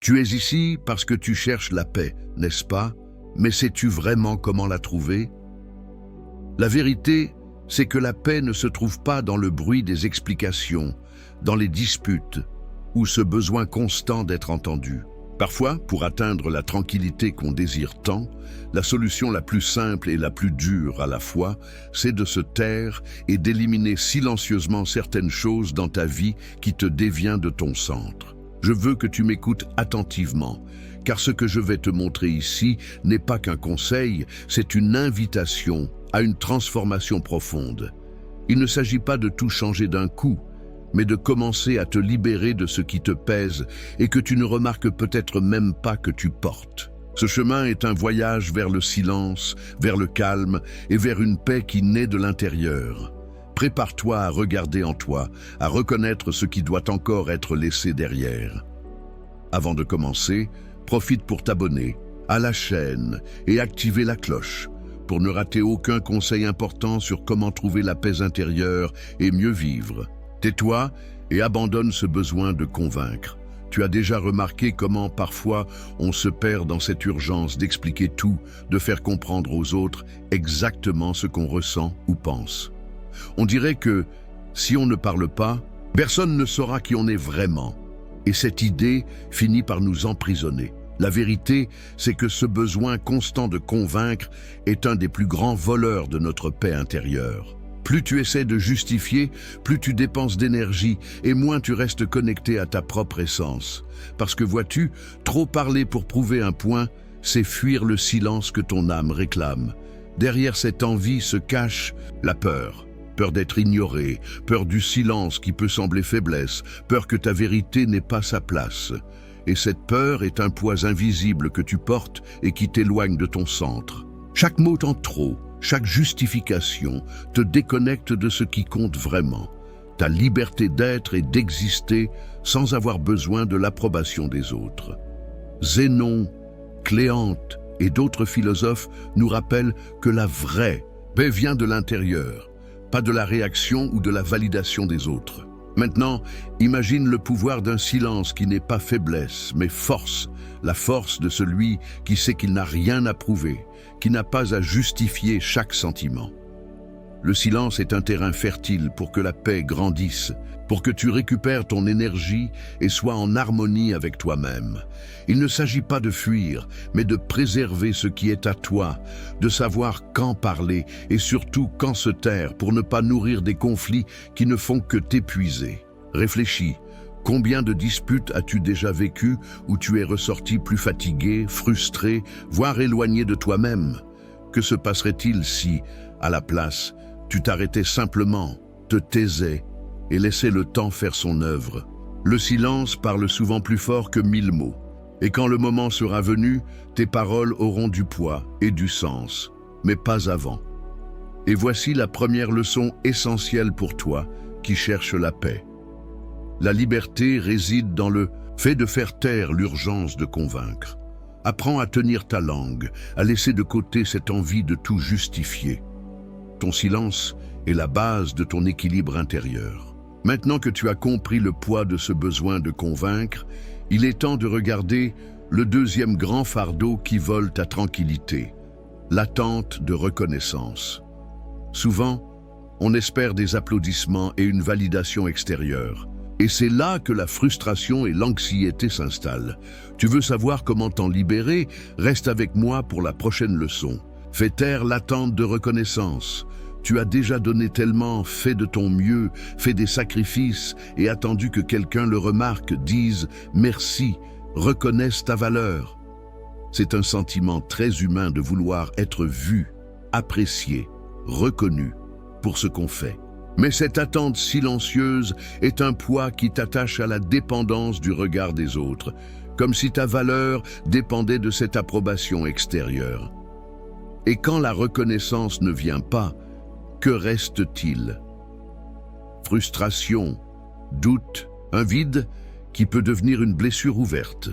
Tu es ici parce que tu cherches la paix, n'est-ce pas? Mais sais-tu vraiment comment la trouver? La vérité, c'est que la paix ne se trouve pas dans le bruit des explications, dans les disputes, ou ce besoin constant d'être entendu. Parfois, pour atteindre la tranquillité qu'on désire tant, la solution la plus simple et la plus dure à la fois, c'est de se taire et d'éliminer silencieusement certaines choses dans ta vie qui te déviennent de ton centre. Je veux que tu m'écoutes attentivement, car ce que je vais te montrer ici n'est pas qu'un conseil, c'est une invitation à une transformation profonde. Il ne s'agit pas de tout changer d'un coup, mais de commencer à te libérer de ce qui te pèse et que tu ne remarques peut-être même pas que tu portes. Ce chemin est un voyage vers le silence, vers le calme et vers une paix qui naît de l'intérieur. Prépare-toi à regarder en toi, à reconnaître ce qui doit encore être laissé derrière. Avant de commencer, profite pour t'abonner à la chaîne et activer la cloche pour ne rater aucun conseil important sur comment trouver la paix intérieure et mieux vivre. Tais-toi et abandonne ce besoin de convaincre. Tu as déjà remarqué comment parfois on se perd dans cette urgence d'expliquer tout, de faire comprendre aux autres exactement ce qu'on ressent ou pense. On dirait que si on ne parle pas, personne ne saura qui on est vraiment. Et cette idée finit par nous emprisonner. La vérité, c'est que ce besoin constant de convaincre est un des plus grands voleurs de notre paix intérieure. Plus tu essaies de justifier, plus tu dépenses d'énergie et moins tu restes connecté à ta propre essence. Parce que vois-tu, trop parler pour prouver un point, c'est fuir le silence que ton âme réclame. Derrière cette envie se cache la peur. Peur d'être ignoré, peur du silence qui peut sembler faiblesse, peur que ta vérité n'ait pas sa place. Et cette peur est un poids invisible que tu portes et qui t'éloigne de ton centre. Chaque mot en trop, chaque justification te déconnecte de ce qui compte vraiment, ta liberté d'être et d'exister sans avoir besoin de l'approbation des autres. Zénon, Cléante et d'autres philosophes nous rappellent que la vraie paix vient de l'intérieur, pas de la réaction ou de la validation des autres. Maintenant, imagine le pouvoir d'un silence qui n'est pas faiblesse, mais force, la force de celui qui sait qu'il n'a rien à prouver, qui n'a pas à justifier chaque sentiment. Le silence est un terrain fertile pour que la paix grandisse, pour que tu récupères ton énergie et sois en harmonie avec toi-même. Il ne s'agit pas de fuir, mais de préserver ce qui est à toi, de savoir quand parler et surtout quand se taire pour ne pas nourrir des conflits qui ne font que t'épuiser. Réfléchis. Combien de disputes as-tu déjà vécues où tu es ressorti plus fatigué, frustré, voire éloigné de toi-même? Que se passerait-il si, à la place, tu t'arrêtais simplement, te taisais et laissais le temps faire son œuvre? Le silence parle souvent plus fort que 1000 mots. Et quand le moment sera venu, tes paroles auront du poids et du sens, mais pas avant. Et voici la première leçon essentielle pour toi qui cherche la paix. La liberté réside dans le fait de faire taire l'urgence de convaincre. Apprends à tenir ta langue, à laisser de côté cette envie de tout justifier. Ton silence est la base de ton équilibre intérieur. Maintenant que tu as compris le poids de ce besoin de convaincre, il est temps de regarder le deuxième grand fardeau qui vole ta tranquillité, l'attente de reconnaissance. Souvent, on espère des applaudissements et une validation extérieure. Et c'est là que la frustration et l'anxiété s'installent. Tu veux savoir comment t'en libérer? Reste avec moi pour la prochaine leçon. Fais taire l'attente de reconnaissance. Tu as déjà donné tellement, fait de ton mieux, fait des sacrifices et attendu que quelqu'un le remarque, dise « merci », reconnaisse ta valeur. C'est un sentiment très humain de vouloir être vu, apprécié, reconnu pour ce qu'on fait. Mais cette attente silencieuse est un poids qui t'attache à la dépendance du regard des autres, comme si ta valeur dépendait de cette approbation extérieure. Et quand la reconnaissance ne vient pas, que reste-t-il? Frustration, doute, un vide qui peut devenir une blessure ouverte.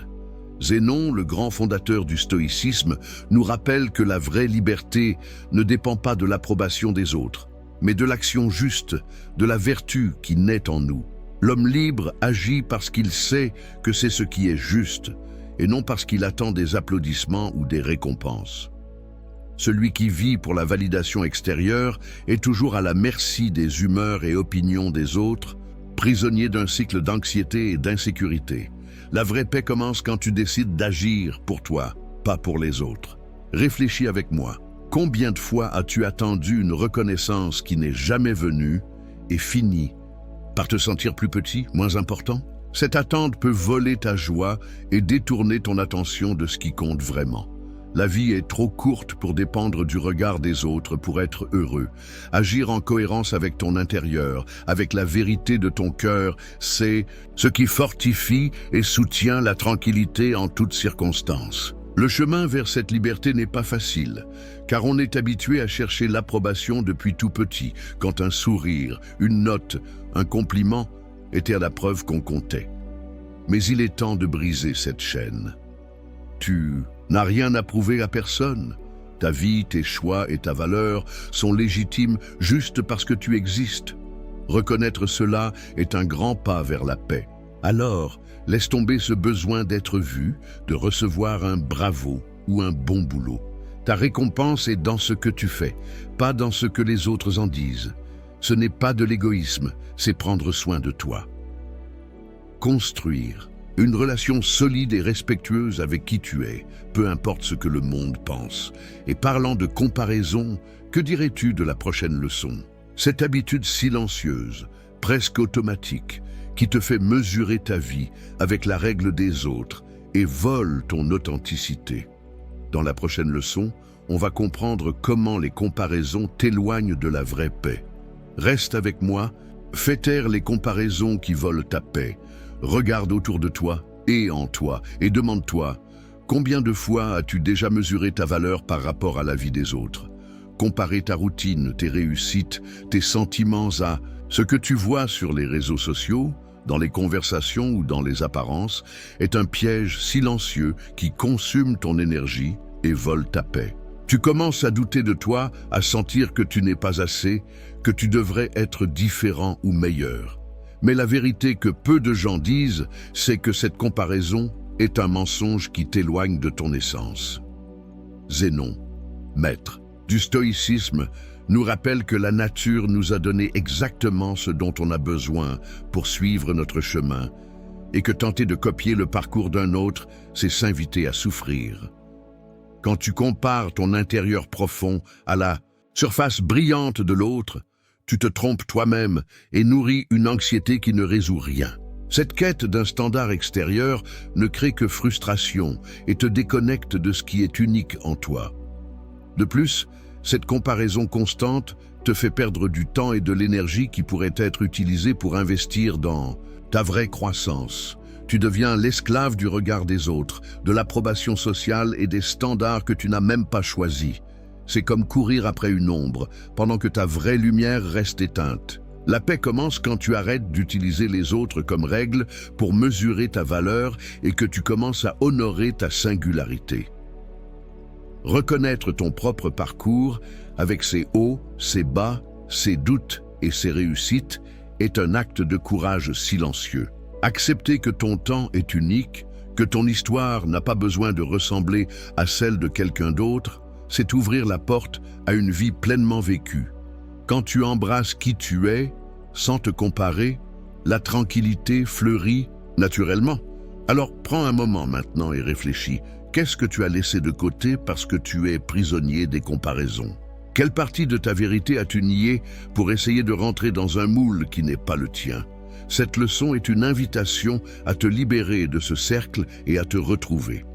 Zénon, le grand fondateur du stoïcisme, nous rappelle que la vraie liberté ne dépend pas de l'approbation des autres, mais de l'action juste, de la vertu qui naît en nous. L'homme libre agit parce qu'il sait que c'est ce qui est juste. et non parce qu'il attend des applaudissements ou des récompenses. Celui qui vit pour la validation extérieure est toujours à la merci des humeurs et opinions des autres, prisonnier d'un cycle d'anxiété et d'insécurité. La vraie paix commence quand tu décides d'agir pour toi, pas pour les autres. Réfléchis avec moi. Combien de fois as-tu attendu une reconnaissance qui n'est jamais venue et fini par te sentir plus petit, moins important? Cette attente peut voler ta joie et détourner ton attention de ce qui compte vraiment. La vie est trop courte pour dépendre du regard des autres pour être heureux. Agir en cohérence avec ton intérieur, avec la vérité de ton cœur, c'est ce qui fortifie et soutient la tranquillité en toutes circonstances. Le chemin vers cette liberté n'est pas facile, car on est habitué à chercher l'approbation depuis tout petit, quand un sourire, une note, un compliment étaient à la preuve qu'on comptait. Mais il est temps de briser cette chaîne. Tu n'as rien à prouver à personne. Ta vie, tes choix et ta valeur sont légitimes juste parce que tu existes. Reconnaître cela est un grand pas vers la paix. Alors, laisse tomber ce besoin d'être vu, de recevoir un bravo ou un bon boulot. Ta récompense est dans ce que tu fais, pas dans ce que les autres en disent. Ce n'est pas de l'égoïsme, c'est prendre soin de toi. Construire une relation solide et respectueuse avec qui tu es, peu importe ce que le monde pense. Et parlant de comparaison, que dirais-tu de la prochaine leçon? Cette habitude silencieuse, presque automatique, qui te fait mesurer ta vie avec la règle des autres et vole ton authenticité. Dans la prochaine leçon, on va comprendre comment les comparaisons t'éloignent de la vraie paix. Reste avec moi, fais taire les comparaisons qui volent ta paix. Regarde autour de toi et en toi et demande-toi, combien de fois as-tu déjà mesuré ta valeur par rapport à la vie des autres? Comparer ta routine, tes réussites, tes sentiments à ce que tu vois sur les réseaux sociaux, dans les conversations ou dans les apparences, est un piège silencieux qui consume ton énergie et vole ta paix. Tu commences à douter de toi, à sentir que tu n'es pas assez, que tu devrais être différent ou meilleur. Mais la vérité que peu de gens disent, c'est que cette comparaison est un mensonge qui t'éloigne de ton essence. Zénon, maître du stoïcisme, nous rappelle que la nature nous a donné exactement ce dont on a besoin pour suivre notre chemin, et que tenter de copier le parcours d'un autre, c'est s'inviter à souffrir. Quand tu compares ton intérieur profond à la surface brillante de l'autre, tu te trompes toi-même et nourris une anxiété qui ne résout rien. Cette quête d'un standard extérieur ne crée que frustration et te déconnecte de ce qui est unique en toi. De plus, cette comparaison constante te fait perdre du temps et de l'énergie qui pourraient être utilisés pour investir dans ta vraie croissance. Tu deviens l'esclave du regard des autres, de l'approbation sociale et des standards que tu n'as même pas choisis. C'est comme courir après une ombre, pendant que ta vraie lumière reste éteinte. La paix commence quand tu arrêtes d'utiliser les autres comme règle pour mesurer ta valeur et que tu commences à honorer ta singularité. Reconnaître ton propre parcours, avec ses hauts, ses bas, ses doutes et ses réussites, est un acte de courage silencieux. Accepter que ton temps est unique, que ton histoire n'a pas besoin de ressembler à celle de quelqu'un d'autre, c'est ouvrir la porte à une vie pleinement vécue. Quand tu embrasses qui tu es, sans te comparer, la tranquillité fleurit naturellement. Alors prends un moment maintenant et réfléchis. Qu'est-ce que tu as laissé de côté parce que tu es prisonnier des comparaisons? Quelle partie de ta vérité as-tu niée pour essayer de rentrer dans un moule qui n'est pas le tien? Cette leçon est une invitation à te libérer de ce cercle et à te retrouver.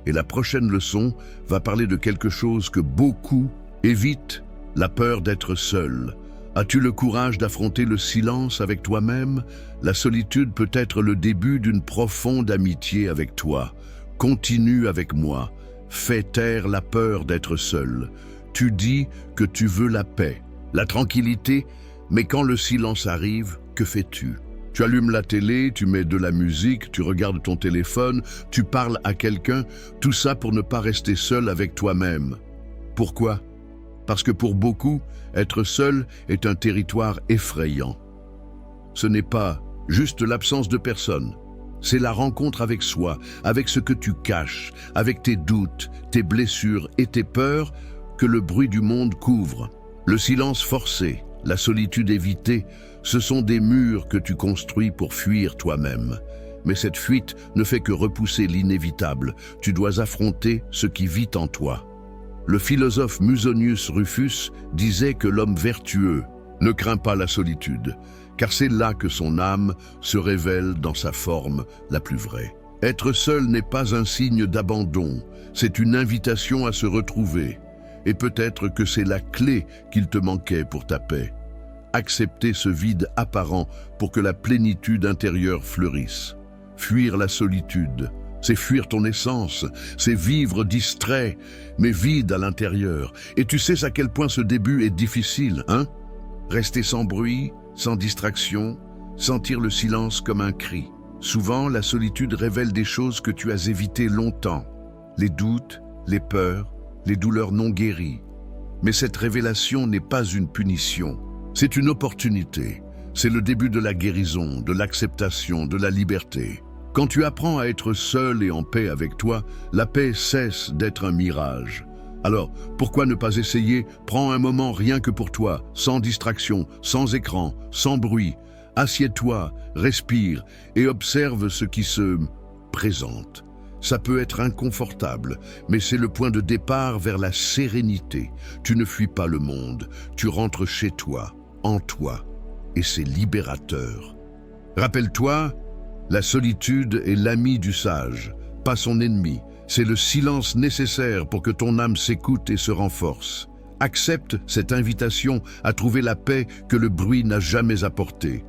Et la prochaine leçon va parler de quelque chose que beaucoup évitent, la peur d'être seul. As-tu le courage d'affronter le silence avec toi-même? La solitude peut être le début d'une profonde amitié avec toi. Continue avec moi. Fais taire la peur d'être seul. Tu dis que tu veux la paix, la tranquillité, mais quand le silence arrive, que fais-tu? Tu allumes la télé, tu mets de la musique, tu regardes ton téléphone, tu parles à quelqu'un, tout ça pour ne pas rester seul avec toi-même. Pourquoi? Parce que pour beaucoup, être seul est un territoire effrayant. Ce n'est pas juste l'absence de personne, C'est la rencontre avec soi, avec ce que tu caches, avec tes doutes, tes blessures et tes peurs que le bruit du monde couvre. Le silence forcé, la solitude évitée, ce sont des murs que tu construis pour fuir toi-même. Mais cette fuite ne fait que repousser l'inévitable. Tu dois affronter ce qui vit en toi. Le philosophe Musonius Rufus disait que l'homme vertueux ne craint pas la solitude, car c'est là que son âme se révèle dans sa forme la plus vraie. Être seul n'est pas un signe d'abandon, c'est une invitation à se retrouver. Et peut-être que c'est la clé qu'il te manquait pour ta paix. Accepter ce vide apparent pour que la plénitude intérieure fleurisse. Fuir la solitude, c'est fuir ton essence, c'est vivre distrait, mais vide à l'intérieur. Et tu sais à quel point ce début est difficile, hein? Rester sans bruit, sans distraction, sentir le silence comme un cri. Souvent, la solitude révèle des choses que tu as évitées longtemps. Les doutes, les peurs, les douleurs non guéries. Mais cette révélation n'est pas une punition, c'est une opportunité. C'est le début de la guérison, de l'acceptation, de la liberté. Quand tu apprends à être seul et en paix avec toi, la paix cesse d'être un mirage. Alors, pourquoi ne pas essayer? Prends un moment rien que pour toi, sans distraction, sans écran, sans bruit. Assieds-toi, respire et observe ce qui se présente. Ça peut être inconfortable, mais c'est le point de départ vers la sérénité. Tu ne fuis pas le monde, tu rentres chez toi, en toi, et c'est libérateur. Rappelle-toi, la solitude est l'ami du sage, pas son ennemi. C'est le silence nécessaire pour que ton âme s'écoute et se renforce. Accepte cette invitation à trouver la paix que le bruit n'a jamais apportée.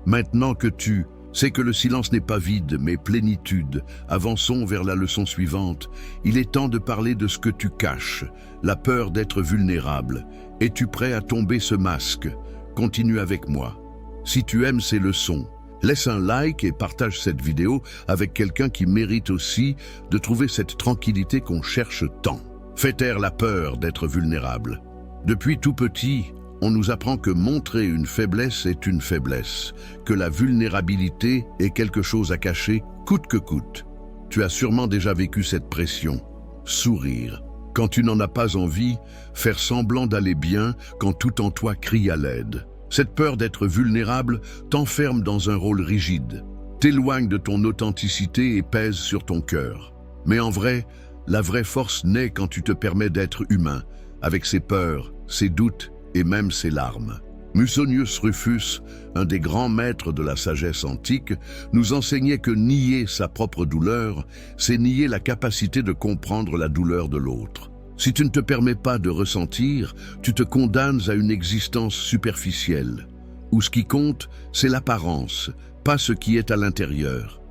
Maintenant que tu sais que le silence n'est pas vide, mais plénitude, avançons vers la leçon suivante. Il est temps de parler de ce que tu caches, la peur d'être vulnérable. Es-tu prêt à tomber ce masque? Continue avec moi. Si tu aimes ces leçons, laisse un like et partage cette vidéo avec quelqu'un qui mérite aussi de trouver cette tranquillité qu'on cherche tant. Fais taire la peur d'être vulnérable. Depuis tout petit, on nous apprend que montrer une faiblesse est une faiblesse, que la vulnérabilité est quelque chose à cacher coûte que coûte. Tu as sûrement déjà vécu cette pression. Sourire quand tu n'en as pas envie, faire semblant d'aller bien quand tout en toi crie à l'aide. Cette peur d'être vulnérable t'enferme dans un rôle rigide, t'éloigne de ton authenticité et pèse sur ton cœur. Mais en vrai, la vraie force naît quand tu te permets d'être humain, avec ses peurs, ses doutes et même ses larmes. Musonius Rufus, un des grands maîtres de la sagesse antique, nous enseignait que nier sa propre douleur, c'est nier la capacité de comprendre la douleur de l'autre. Si tu ne te permets pas de ressentir, tu te condamnes à une existence superficielle, où ce qui compte, c'est l'apparence, pas ce qui est à l'intérieur.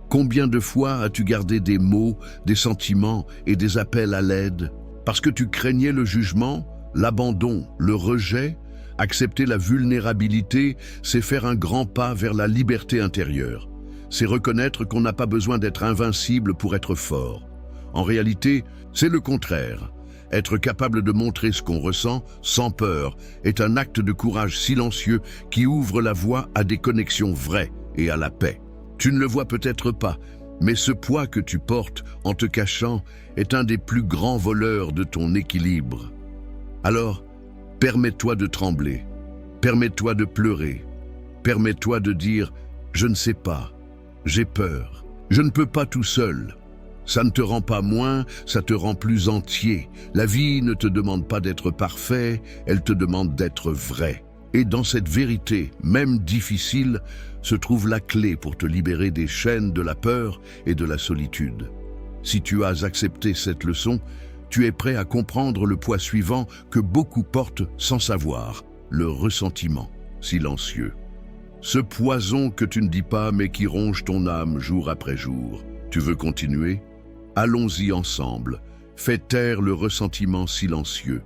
Combien de fois as-tu gardé des mots, des sentiments et des appels à l'aide, parce que tu craignais le jugement, l'abandon, le rejet? Accepter la vulnérabilité, c'est faire un grand pas vers la liberté intérieure. C'est reconnaître qu'on n'a pas besoin d'être invincible pour être fort. En réalité, c'est le contraire. Être capable de montrer ce qu'on ressent, sans peur, est un acte de courage silencieux qui ouvre la voie à des connexions vraies et à la paix. Tu ne le vois peut-être pas, mais ce poids que tu portes en te cachant est un des plus grands voleurs de ton équilibre. Alors, permets-toi de trembler, permets-toi de pleurer, permets-toi de dire « je ne sais pas, j'ai peur, je ne peux pas tout seul ». Ça ne te rend pas moins, ça te rend plus entier. La vie ne te demande pas d'être parfait, elle te demande d'être vrai. Et dans cette vérité, même difficile, se trouve la clé pour te libérer des chaînes de la peur et de la solitude. Si tu as accepté cette leçon, tu es prêt à comprendre le poids suivant que beaucoup portent sans savoir, le ressentiment silencieux. Ce poison que tu ne dis pas mais qui ronge ton âme jour après jour. Tu veux continuer? Allons-y ensemble. Fais taire le ressentiment silencieux.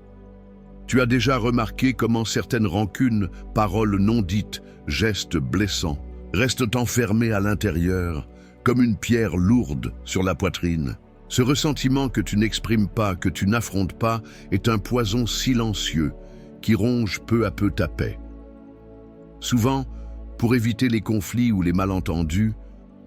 Tu as déjà remarqué comment certaines rancunes, paroles non dites, gestes blessants, restent enfermés à l'intérieur, comme une pierre lourde sur la poitrine. Ce ressentiment que tu n'exprimes pas, que tu n'affrontes pas, est un poison silencieux qui ronge peu à peu ta paix. Souvent, pour éviter les conflits ou les malentendus,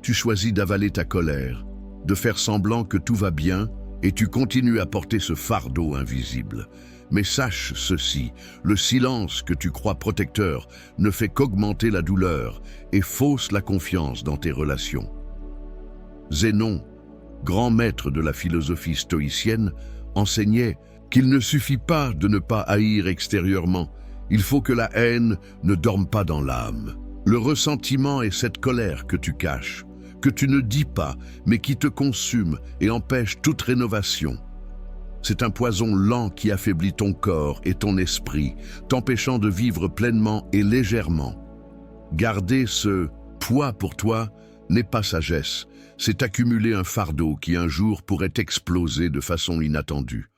tu choisis d'avaler ta colère, de faire semblant que tout va bien, et tu continues à porter ce fardeau invisible. Mais sache ceci, le silence que tu crois protecteur ne fait qu'augmenter la douleur et fausse la confiance dans tes relations. Zénon, grand maître de la philosophie stoïcienne, enseignait qu'il ne suffit pas de ne pas haïr extérieurement, il faut que la haine ne dorme pas dans l'âme. Le ressentiment est cette colère que tu caches, que tu ne dis pas, mais qui te consume et empêche toute rénovation. C'est un poison lent qui affaiblit ton corps et ton esprit, t'empêchant de vivre pleinement et légèrement. Garder ce poids pour toi n'est pas sagesse, c'est accumuler un fardeau qui un jour pourrait exploser de façon inattendue.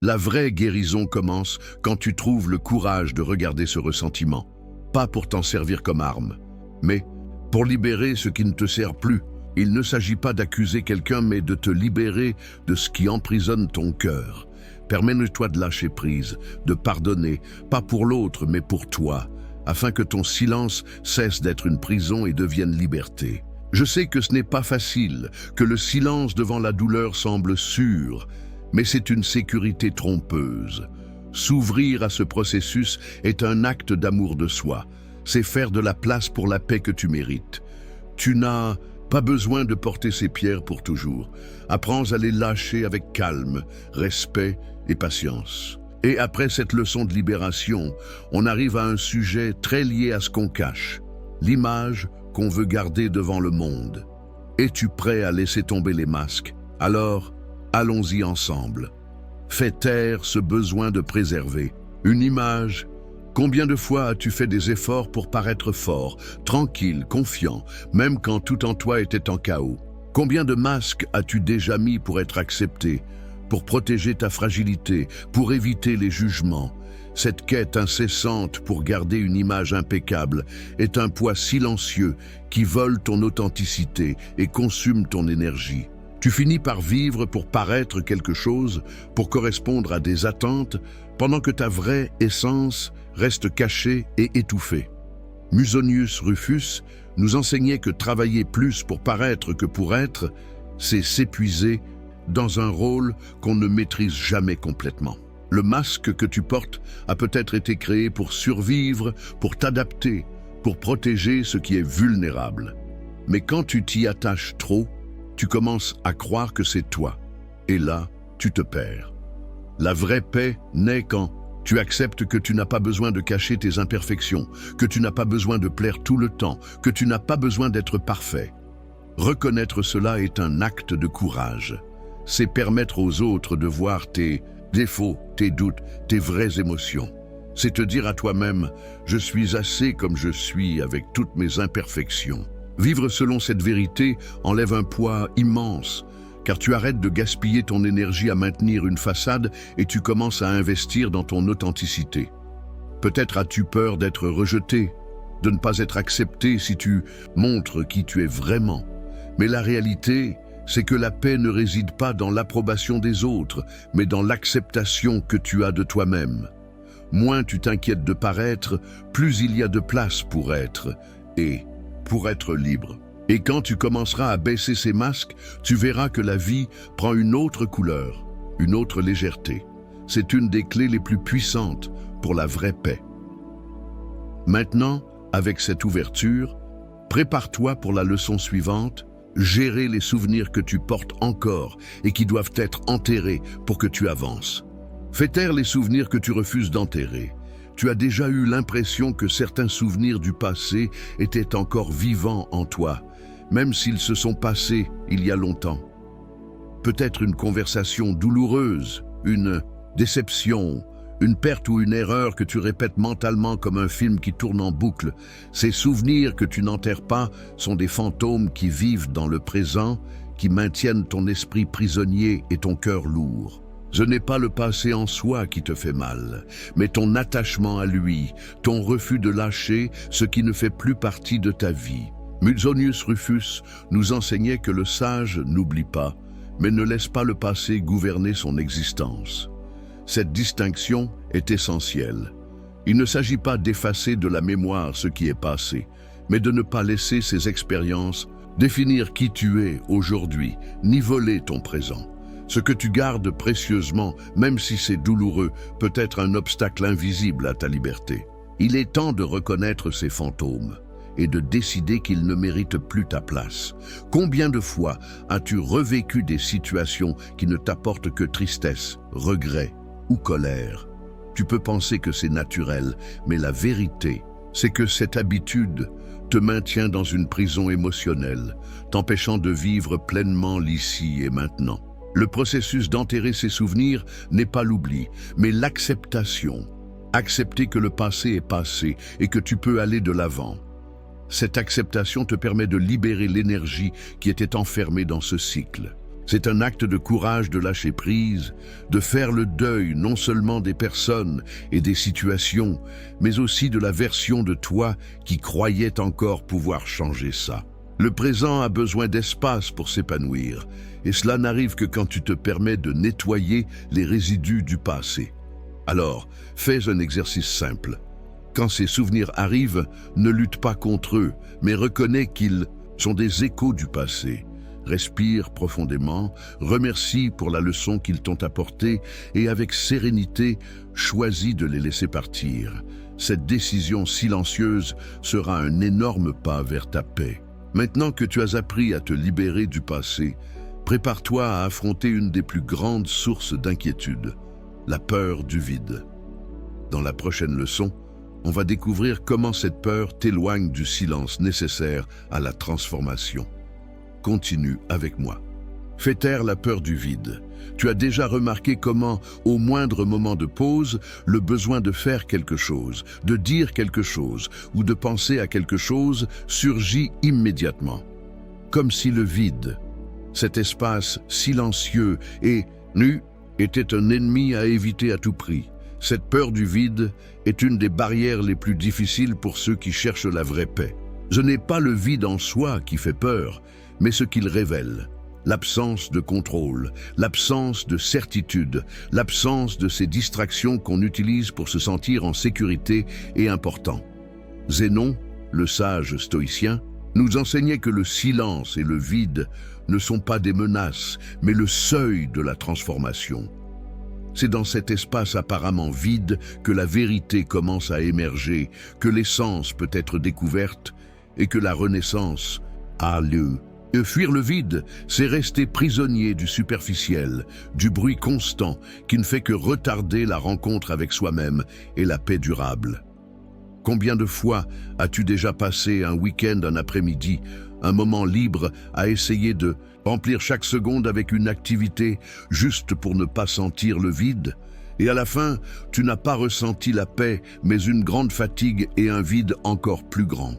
La vraie guérison commence quand tu trouves le courage de regarder ce ressentiment, pas pour t'en servir comme arme, mais pour libérer ce qui ne te sert plus. Il ne s'agit pas d'accuser quelqu'un, mais de te libérer de ce qui emprisonne ton cœur. Permets-toi de lâcher prise, de pardonner, pas pour l'autre, mais pour toi, afin que ton silence cesse d'être une prison et devienne liberté. Je sais que ce n'est pas facile, que le silence devant la douleur semble sûr, mais c'est une sécurité trompeuse. S'ouvrir à ce processus est un acte d'amour de soi. C'est faire de la place pour la paix que tu mérites. Tu n'as pas besoin de porter ces pierres pour toujours. Apprends à les lâcher avec calme, respect et patience. Et après cette leçon de libération, on arrive à un sujet très lié à ce qu'on cache, l'image qu'on veut garder devant le monde. Es-tu prêt à laisser tomber les masques? Alors, allons-y ensemble. Fais taire ce besoin de préserver une image. Combien de fois as-tu fait des efforts pour paraître fort, tranquille, confiant, même quand tout en toi était en chaos? Combien de masques as-tu déjà mis pour être accepté, pour protéger ta fragilité, pour éviter les jugements? Cette quête incessante pour garder une image impeccable est un poids silencieux qui vole ton authenticité et consume ton énergie. Tu finis par vivre pour paraître quelque chose, pour correspondre à des attentes, pendant que ta vraie essence reste cachée et étouffée. Musonius Rufus nous enseignait que travailler plus pour paraître que pour être, c'est s'épuiser dans un rôle qu'on ne maîtrise jamais complètement. Le masque que tu portes a peut-être été créé pour survivre, pour t'adapter, pour protéger ce qui est vulnérable. Mais quand tu t'y attaches trop, tu commences à croire que c'est toi. Et là, tu te perds. La vraie paix naît quand tu acceptes que tu n'as pas besoin de cacher tes imperfections, que tu n'as pas besoin de plaire tout le temps, que tu n'as pas besoin d'être parfait. Reconnaître cela est un acte de courage. C'est permettre aux autres de voir tes défauts, tes doutes, tes vraies émotions. C'est te dire à toi-même « Je suis assez comme je suis avec toutes mes imperfections ». Vivre selon cette vérité enlève un poids immense, car tu arrêtes de gaspiller ton énergie à maintenir une façade et tu commences à investir dans ton authenticité. Peut-être as-tu peur d'être rejeté, de ne pas être accepté si tu montres qui tu es vraiment. Mais la réalité, c'est que la paix ne réside pas dans l'approbation des autres, mais dans l'acceptation que tu as de toi-même. Moins tu t'inquiètes de paraître, plus il y a de place pour être, et pour être libre. Et quand tu commenceras à baisser ces masques, tu verras que la vie prend une autre couleur, une autre légèreté. C'est une des clés les plus puissantes pour la vraie paix. Maintenant, avec cette ouverture, prépare-toi pour la leçon suivante, gérer les souvenirs que tu portes encore et qui doivent être enterrés pour que tu avances. Fais taire les souvenirs que tu refuses d'enterrer. Tu as déjà eu l'impression que certains souvenirs du passé étaient encore vivants en toi, même s'ils se sont passés il y a longtemps. Peut-être une conversation douloureuse, une déception, une perte ou une erreur que tu répètes mentalement comme un film qui tourne en boucle. Ces souvenirs que tu n'enterres pas sont des fantômes qui vivent dans le présent, qui maintiennent ton esprit prisonnier et ton cœur lourd. Ce n'est pas le passé en soi qui te fait mal, mais ton attachement à lui, ton refus de lâcher ce qui ne fait plus partie de ta vie. Musonius Rufus nous enseignait que le sage n'oublie pas, mais ne laisse pas le passé gouverner son existence. Cette distinction est essentielle. Il ne s'agit pas d'effacer de la mémoire ce qui est passé, mais de ne pas laisser ces expériences Définir qui tu es aujourd'hui, niveler ton présent. Ce que tu gardes précieusement, même si c'est douloureux, peut être un obstacle invisible à ta liberté. Il est temps de reconnaître ces fantômes et de décider qu'ils ne méritent plus ta place. Combien de fois as-tu revécu des situations qui ne t'apportent que tristesse, regret ou colère? Tu peux penser que c'est naturel, mais la vérité, c'est que cette habitude te maintient dans une prison émotionnelle, t'empêchant de vivre pleinement l'ici et maintenant. Le processus d'enterrer ces souvenirs n'est pas l'oubli, mais l'acceptation. Accepter que le passé est passé et que tu peux aller de l'avant. Cette acceptation te permet de libérer l'énergie qui était enfermée dans ce cycle. C'est un acte de courage de lâcher prise, de faire le deuil non seulement des personnes et des situations, mais aussi de la version de toi qui croyait encore pouvoir changer ça. Le présent a besoin d'espace pour s'épanouir, et cela n'arrive que quand tu te permets de nettoyer les résidus du passé. Alors, fais un exercice simple. Quand ces souvenirs arrivent, ne lutte pas contre eux, mais reconnais qu'ils sont des échos du passé. Respire profondément, remercie pour la leçon qu'ils t'ont apportée et avec sérénité, choisis de les laisser partir. Cette décision silencieuse sera un énorme pas vers ta paix. Maintenant que tu as appris à te libérer du passé, prépare-toi à affronter une des plus grandes sources d'inquiétude, la peur du vide. Dans la prochaine leçon, on va découvrir comment cette peur t'éloigne du silence nécessaire à la transformation. Continue avec moi. Fais taire la peur du vide. Tu as déjà remarqué comment, au moindre moment de pause, le besoin de faire quelque chose, de dire quelque chose ou de penser à quelque chose surgit immédiatement. Comme si le vide, cet espace silencieux et nu, était un ennemi à éviter à tout prix. Cette peur du vide est une des barrières les plus difficiles pour ceux qui cherchent la vraie paix. Ce n'est pas le vide en soi qui fait peur, mais ce qu'il révèle. L'absence de contrôle, l'absence de certitude, l'absence de ces distractions qu'on utilise pour se sentir en sécurité et important. Zénon, le sage stoïcien, nous enseignait que le silence et le vide ne sont pas des menaces, mais le seuil de la transformation. C'est dans cet espace apparemment vide que la vérité commence à émerger, que l'essence peut être découverte et que la renaissance a lieu. Et fuir le vide, c'est rester prisonnier du superficiel, du bruit constant qui ne fait que retarder la rencontre avec soi-même et la paix durable. Combien de fois as-tu déjà passé un week-end, un après-midi, un moment libre à essayer de remplir chaque seconde avec une activité juste pour ne pas sentir le vide? Et à la fin, tu n'as pas ressenti la paix, mais une grande fatigue et un vide encore plus grand.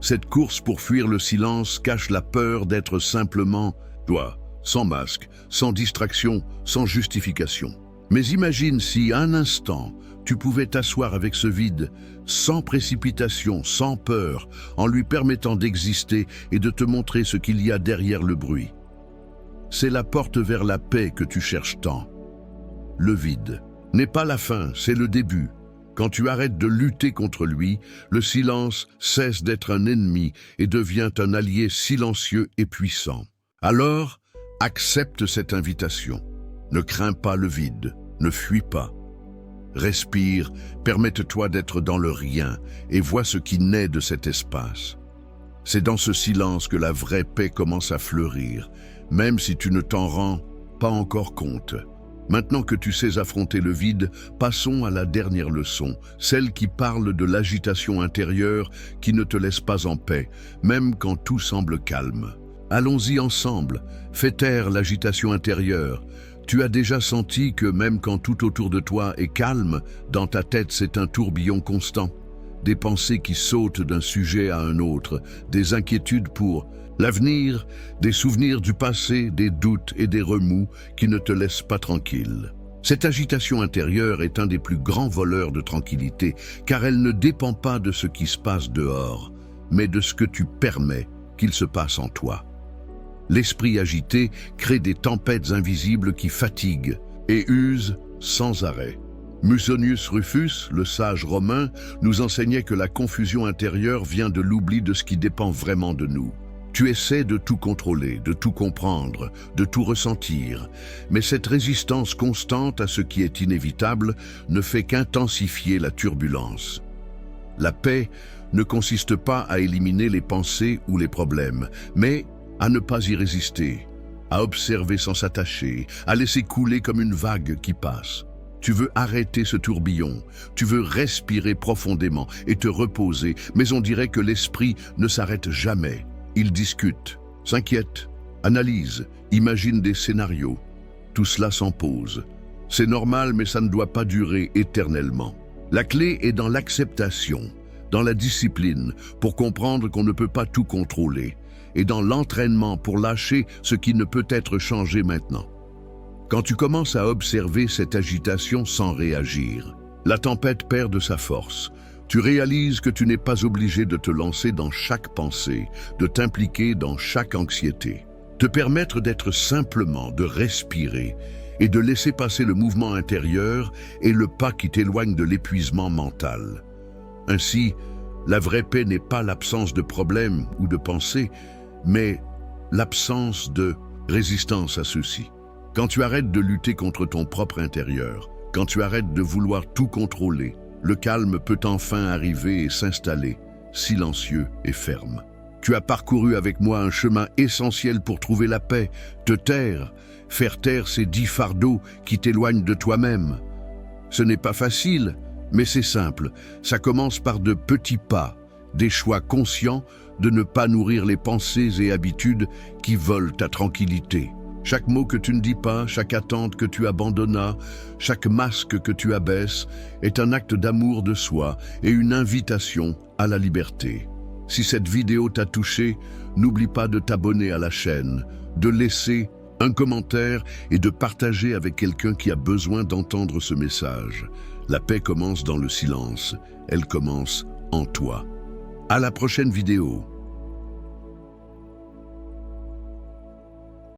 Cette course pour fuir le silence cache la peur d'être simplement toi, sans masque, sans distraction, sans justification. Mais imagine si, un instant, tu pouvais t'asseoir avec ce vide, sans précipitation, sans peur, en lui permettant d'exister et de te montrer ce qu'il y a derrière le bruit. C'est la porte vers la paix que tu cherches tant. Le vide n'est pas la fin, c'est le début. Quand tu arrêtes de lutter contre lui, le silence cesse d'être un ennemi et devient un allié silencieux et puissant. Alors, accepte cette invitation. Ne crains pas le vide, ne fuis pas. Respire, permette-toi d'être dans le rien et vois ce qui naît de cet espace. C'est dans ce silence que la vraie paix commence à fleurir, même si tu ne t'en rends pas encore compte. Maintenant que tu sais affronter le vide, passons à la dernière leçon, celle qui parle de l'agitation intérieure qui ne te laisse pas en paix, même quand tout semble calme. Allons-y ensemble, fais taire l'agitation intérieure. Tu as déjà senti que même quand tout autour de toi est calme, dans ta tête c'est un tourbillon constant. Des pensées qui sautent d'un sujet à un autre, des inquiétudes pour l'avenir, des souvenirs du passé, des doutes et des remous qui ne te laissent pas tranquille. Cette agitation intérieure est un des plus grands voleurs de tranquillité, car elle ne dépend pas de ce qui se passe dehors, mais de ce que tu permets qu'il se passe en toi. L'esprit agité crée des tempêtes invisibles qui fatiguent et usent sans arrêt. Musonius Rufus, le sage romain, nous enseignait que la confusion intérieure vient de l'oubli de ce qui dépend vraiment de nous. Tu essaies de tout contrôler, de tout comprendre, de tout ressentir, mais cette résistance constante à ce qui est inévitable ne fait qu'intensifier la turbulence. La paix ne consiste pas à éliminer les pensées ou les problèmes, mais à ne pas y résister, à observer sans s'attacher, à laisser couler comme une vague qui passe. Tu veux arrêter ce tourbillon, tu veux respirer profondément et te reposer, mais on dirait que l'esprit ne s'arrête jamais. Il discute, s'inquiète, analyse, imagine des scénarios. Tout cela sans pause. C'est normal, mais ça ne doit pas durer éternellement. La clé est dans l'acceptation, dans la discipline, pour comprendre qu'on ne peut pas tout contrôler, et dans l'entraînement pour lâcher ce qui ne peut être changé maintenant. Quand tu commences à observer cette agitation sans réagir, la tempête perd de sa force. Tu réalises que tu n'es pas obligé de te lancer dans chaque pensée, de t'impliquer dans chaque anxiété. Te permettre d'être simplement, de respirer et de laisser passer le mouvement intérieur est le pas qui t'éloigne de l'épuisement mental. Ainsi, la vraie paix n'est pas l'absence de problèmes ou de pensées, mais l'absence de résistance à ceux-ci. Quand tu arrêtes de lutter contre ton propre intérieur, quand tu arrêtes de vouloir tout contrôler, le calme peut enfin arriver et s'installer, silencieux et ferme. Tu as parcouru avec moi un chemin essentiel pour trouver la paix, te taire, faire taire ces 10 fardeaux qui t'éloignent de toi-même. Ce n'est pas facile, mais c'est simple. Ça commence par de petits pas, des choix conscients de ne pas nourrir les pensées et habitudes qui volent ta tranquillité. Chaque mot que tu ne dis pas, chaque attente que tu abandonnas, chaque masque que tu abaisses est un acte d'amour de soi et une invitation à la liberté. Si cette vidéo t'a touché, n'oublie pas de t'abonner à la chaîne, de laisser un commentaire et de partager avec quelqu'un qui a besoin d'entendre ce message. La paix commence dans le silence, elle commence en toi. À la prochaine vidéo.